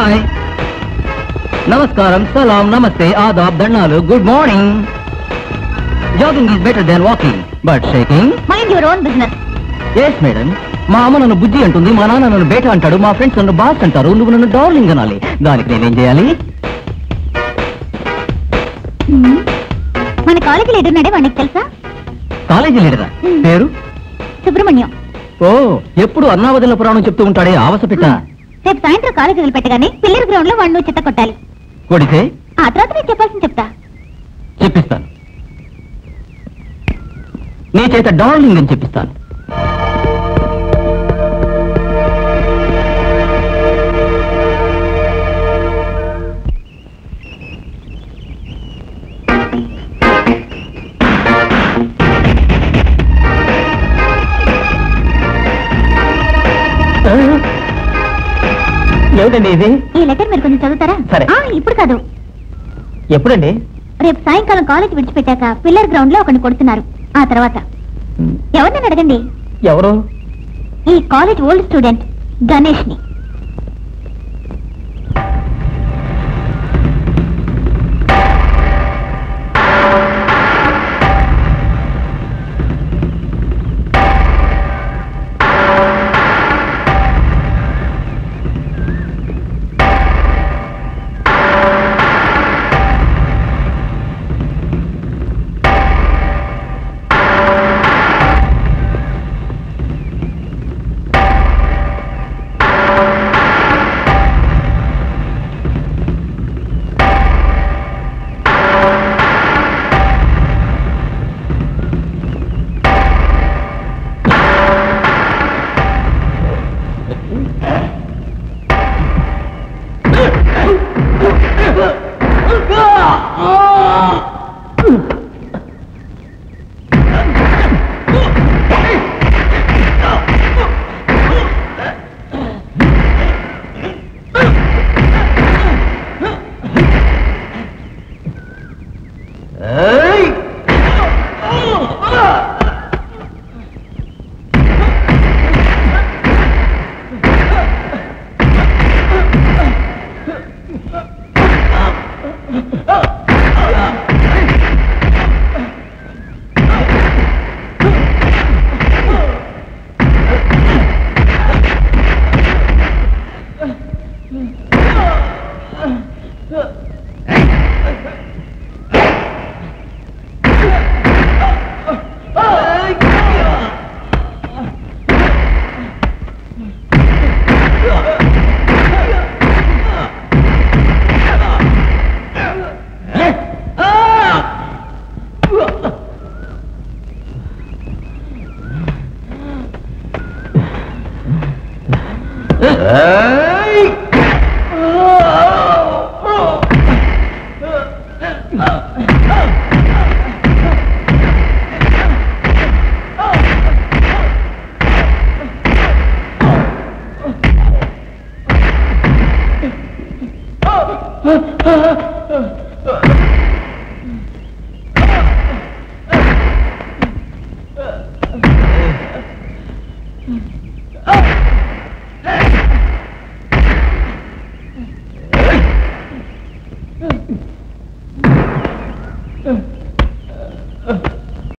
Hi, నమస్కారం, సలాం, నమస్తే, ఆదాబ్, దండాలు, good morning. Jogging is better than walking, but shaking mind your own business. Yes madam. మా అమ్మ నన్ను బుజ్జి అంటుంది, మా నాన్న నన్ను బేట అంటాడు, మా ఫ్రెండ్స్ నన్ను బాస్ అంటారు, నువ్వు నన్ను డార్లింగ్ అనాలి. దానికి నేనేం చేయాలి? మన కాలేజీ లీడర్ నాడే వాడికి తెలుసా? కాలేజీ లీడరా? పేరు సుబ్రహ్మణ్యం. ఓ, ఎప్పుడు అన్నావదిన పురాణం చెప్తూ ఉంటాడే ఆవస పెట్ట. రేపు సాయంత్రం కాలేజీ వదిలిపెట్టగానే పిల్లల గ్రౌండ్ లో వాడు నువ్వు చెత్త కొట్టాలి. కొడితే ఆ తర్వాత నేను చెప్పాల్సింది చెప్తా. చెప్పిస్తాను. నీ చేత డార్లింగ్ అని చెప్పిస్తాను. ఏమిటండి ఇది? ఈ లెటర్ మీరు కొంచెం చదువుతారా? సరే. ఇప్పుడు కాదు. ఎప్పుడండి? రేపు సాయంకాలం కాలేజ్ విడిచిపెట్టాక పిల్లర్ గ్రౌండ్ లో ఒకరిని కొడుతున్నారు. ఆ తర్వాత ఎవరిని అడగండి. ఎవరు? ఈ కాలేజ్ ఓల్డ్ స్టూడెంట్ గణేష్ ని.